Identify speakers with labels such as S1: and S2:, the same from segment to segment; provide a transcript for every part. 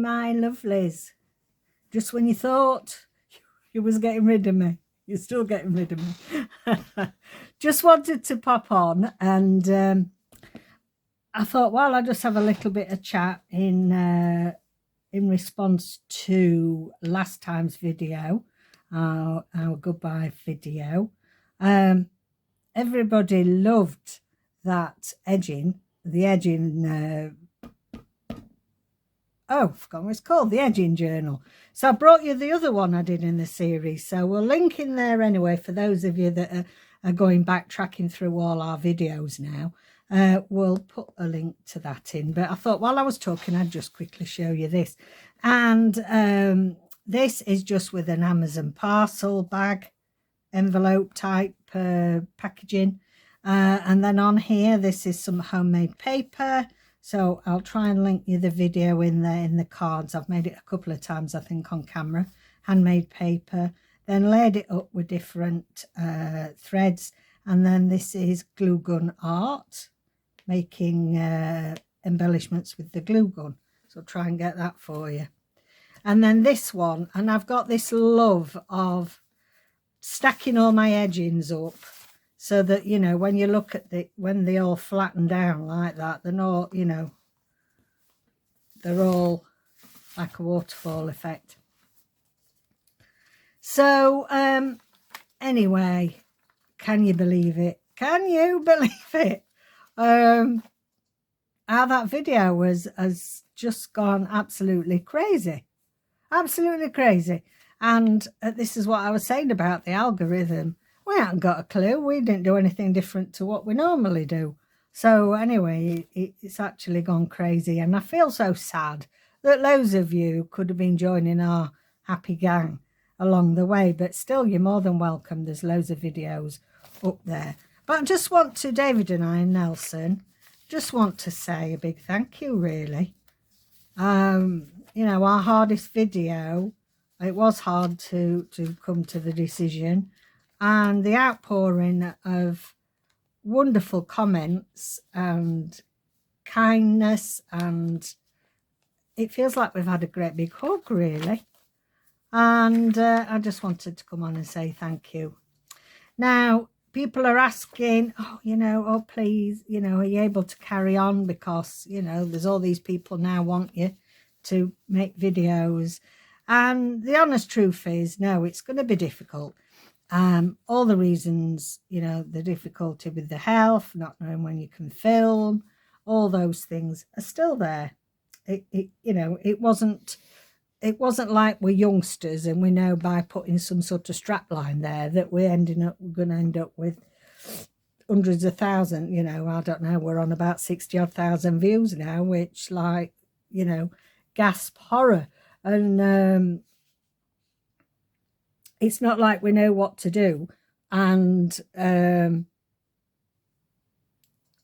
S1: my lovelies. Just when you thought you was getting rid of me, you're still getting rid of me. Just wanted to pop on, and I thought, well, I'll just have a little bit of chat in response to last time's video, our goodbye video. Everybody loved that edging, the edging, I forgot what it's called, the edging journal. So I brought you the other one I did in the series. So we'll link in there anyway for those of you that are going back, tracking through all our videos now. We'll put a link to that in. But I thought while I was talking, I'd just quickly show you this. And this is just with an Amazon parcel bag, envelope type packaging. And then on here, this is some homemade paper. So I'll try and link you the video in there in the cards. I've made it a couple of times, I think, on camera. Handmade paper. Then laid it up with different threads. And then this is glue gun art, making embellishments with the glue gun. So I'll try and get that for you. And then this one, and I've got this love of stacking all my edgings up, so that, you know, when you look at when they all flatten down like that, they're not, you know, they're all like a waterfall effect. So, anyway, can you believe it? Can you believe it? How that video has just gone absolutely crazy. Absolutely crazy. And this is what I was saying about the algorithm. We haven't got a clue. We didn't do anything different to what we normally do. So anyway, it's actually gone crazy. And I feel so sad that loads of you could have been joining our happy gang along the way. But still, you're more than welcome. There's loads of videos up there. But I just want to, David and I and Nelson, just want to say a big thank you, really. You know, our hardest video, it was hard to come to the decision. And the outpouring of wonderful comments and kindness, and it feels like we've had a great big hug, really. And I just wanted to come on and say thank you. Now, people are asking, oh, you know, oh, please, you know, are you able to carry on? Because, you know, there's all these people now want you to make videos. And the honest truth is, no, it's going to be difficult. All the reasons, you know, the difficulty with the health, not knowing when you can film, all those things are still there. You know, it wasn't like we're youngsters and we know by putting some sort of strap line there that we're going to end up with hundreds of thousands. You know, I don't know, we're on about 60-odd thousand views now, which, like, you know, gasp horror. And it's not like we know what to do, and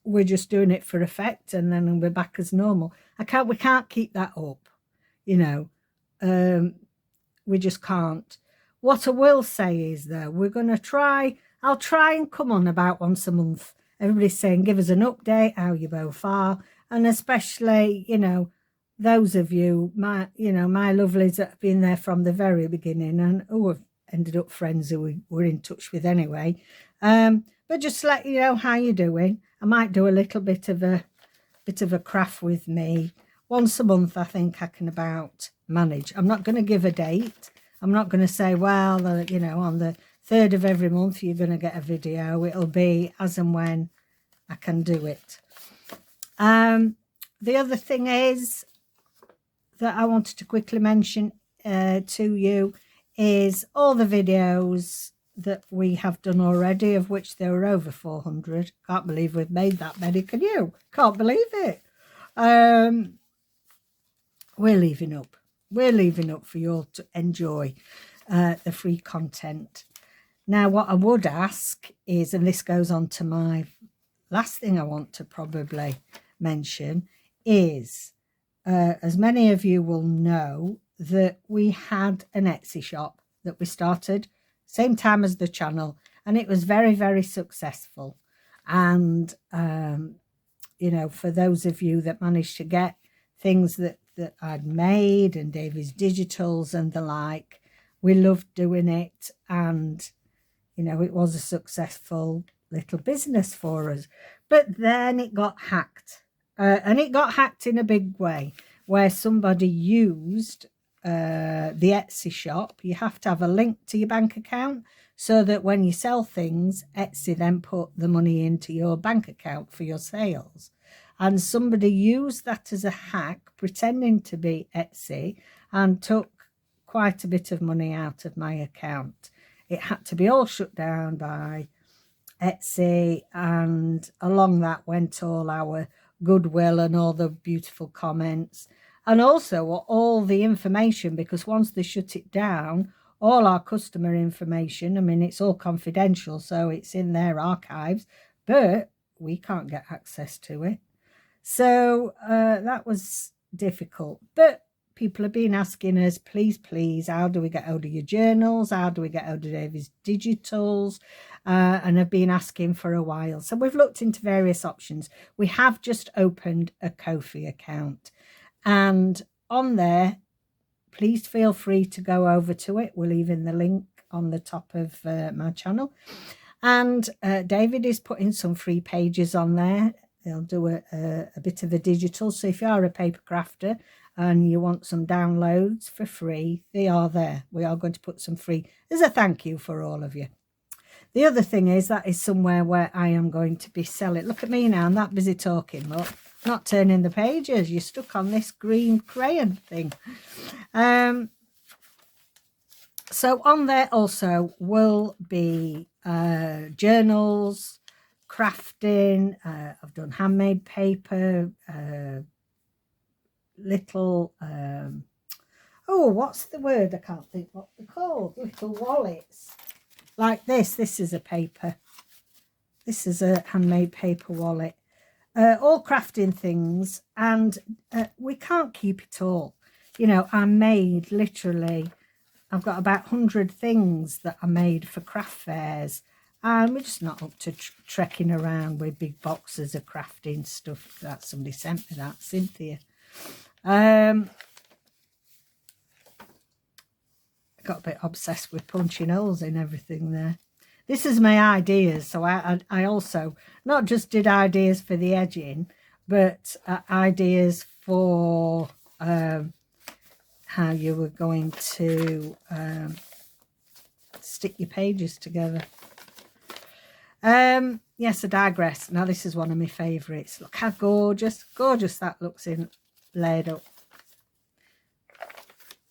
S1: we're just doing it for effect, and then we're back as normal. We can't keep that up, you know. We just can't. What I will say is, though, we're going to try. I'll try and come on about once a month. Everybody's saying, give us an update, how you both are, and especially, you know, those of you, my lovelies that have been there from the very beginning, and who have ended up friends who we were in touch with anyway. But just to let you know how you're doing. I might do a little bit of a craft with me once a month. I think I can about manage. I'm not going to give a date. I'm not going to say, well, you know, on the 3rd of every month you're going to get a video. It'll be as and when I can do it. The other thing is that I wanted to quickly mention to you is all the videos that we have done already, of which there are over 400. Can't believe we've made that many, can you? Can't believe it. We're leaving up. We're leaving up for you all to enjoy the free content. Now, what I would ask is, and this goes on to my last thing I want to probably mention, is as many of you will know, that we had an Etsy shop that we started same time as the channel, and it was very, very successful. And you know, for those of you that managed to get things that that I'd made and Davy's digitals and the like. We loved doing it, and you know, it was a successful little business for us. But then it got hacked, and it got hacked in a big way, where somebody used the Etsy shop. You have to have a link to your bank account so that when you sell things, Etsy then put the money into your bank account for your sales. And somebody used that as a hack, pretending to be Etsy, and took quite a bit of money out of my account. It had to be all shut down by Etsy, and along that went all our goodwill and all the beautiful comments, and also all the information, because once they shut it down, all our customer information, I mean, it's all confidential, so it's in their archives, but we can't get access to it. So that was difficult. But people have been asking us, please, how do we get hold of your journals? How do we get hold of Davy's digitals? And have been asking for a while. So we've looked into various options. We have just opened a Ko-fi account. And on there, please feel free to go over to it. We're leaving the link on the top of my channel. And David is putting some free pages on there. They'll do a bit of a digital. So if you are a paper crafter and you want some downloads for free, they are there. We are going to put some free as a thank you for all of you. The other thing is that is somewhere where I am going to be selling. Look at me now, I'm that busy talking. Look, not turning the pages. You're stuck on this green crayon thing. So on there also will be journals, crafting. I've done handmade paper, little oh, what's the word? I can't think what they're called. Little wallets like this. This is a paper. This is a handmade paper wallet. All crafting things, and we can't keep it all. You know, I made literally, I've got about 100 things that I made for craft fairs, and we're just not up to trekking around with big boxes of crafting stuff. That somebody sent me that, Cynthia. I got a bit obsessed with punching holes in everything there. This is my ideas, so I also not just did ideas for the edging, but ideas for how you were going to stick your pages together. Yes, I digress. Now this is one of my favourites. Look how gorgeous that looks in laid up.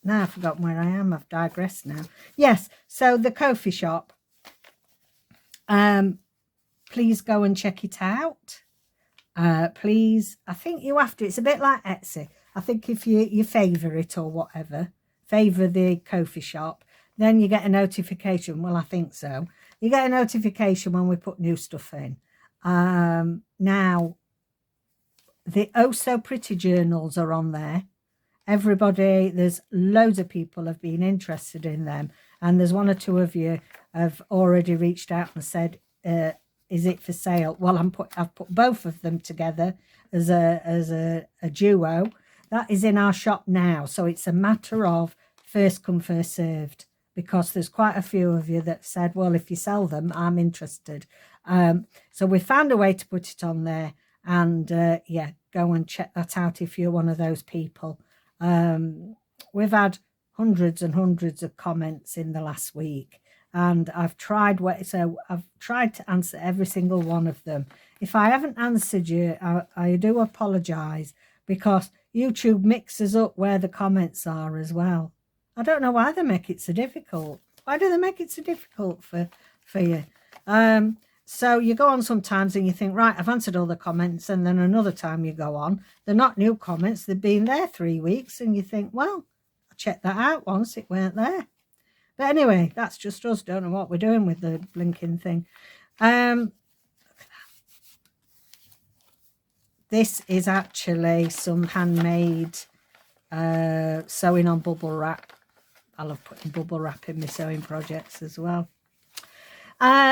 S1: Now I've forgotten where I am. I've digressed now. Yes, so the Ko-fi shop. Please go and check it out. Please, I think you have to. It's a bit like Etsy. I think if you favour it or whatever, favour the Ko-fi shop, then you get a notification. Well, I think so. You get a notification when we put new stuff in. Now, the Oh So Pretty journals are on there. Everybody, there's loads of people have been interested in them, and there's one or two of you have already reached out and said, is it for sale? Well, I've put both of them together as a duo. That is in our shop now, so it's a matter of first come, first served, because there's quite a few of you that said, well, if you sell them, I'm interested. So we found a way to put it on there, and yeah, go and check that out if you're one of those people. We've had hundreds and hundreds of comments in the last week, and I've tried to answer every single one of them. If I haven't answered you, I do apologize, because YouTube mixes up where the comments are as well. I don't know why they make it so difficult. Why do they make it so difficult for you? So you go on sometimes and you think, right, I've answered all the comments, and then another time you go on, they're not new comments, they've been there 3 weeks, and you think, well, I checked that out once, it weren't there. But anyway, that's just us, don't know what we're doing with the blinking thing. This is actually some handmade sewing on bubble wrap. I love putting bubble wrap in my sewing projects as well.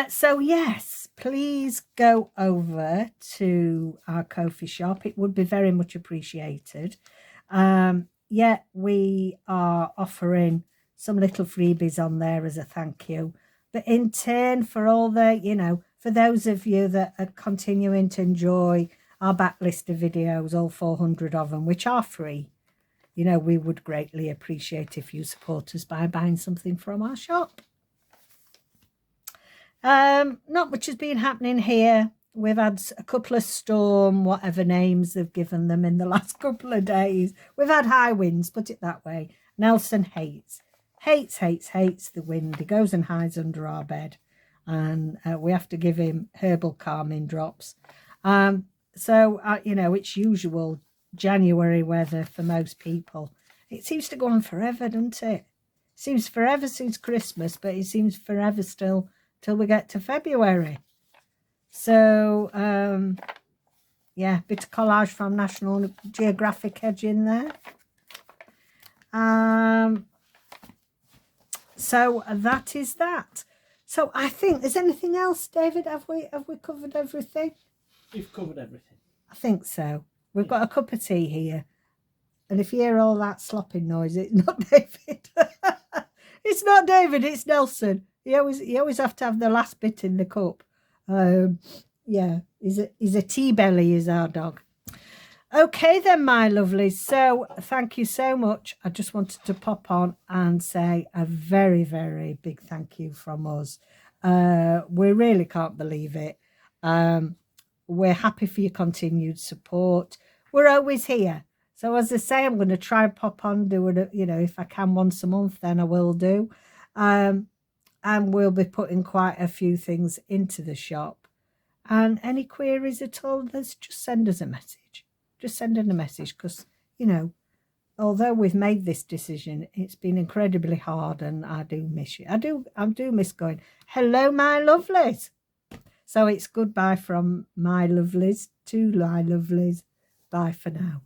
S1: So yes, please go over to our Ko-fi shop. It would be very much appreciated. Yeah, we are offering some little freebies on there as a thank you. But in turn, for all the, for those of you that are continuing to enjoy our backlist of videos, all 400 of them, which are free, we would greatly appreciate if you support us by buying something from our shop. Not much has been happening here. We've had a couple of storm, whatever names they've given them in the last couple of days. We've had high winds, put it that way. Nelson hates the wind. He goes and hides under our bed, and we have to give him herbal calming drops. So it's usual January weather for most people. It seems to go on forever, doesn't it? Seems forever since Christmas, but it seems forever still till we get to February. So, yeah, bit of collage from National Geographic Edge in there. So that is that. So I think, there's anything else, David? Have we covered everything?
S2: We've covered everything.
S1: I think so. We've got a cup of tea here. And if you hear all that slopping noise, it's not David. It's not David, it's Nelson. You always have to have the last bit in the cup. Yeah, he's a tea belly, is our dog. Okay then, my lovelies. So thank you so much. I just wanted to pop on and say a very, very big thank you from us. We really can't believe it. We're happy for your continued support. We're always here. So as I say, I'm going to try and pop on, do it, if I can once a month, then I will do. And we'll be putting quite a few things into the shop. And any queries at all, just send us a message. Just send in a message because, although we've made this decision, it's been incredibly hard and I do miss you. I do miss going, hello, my lovelies. So it's goodbye from my lovelies to my lovelies. Bye for now.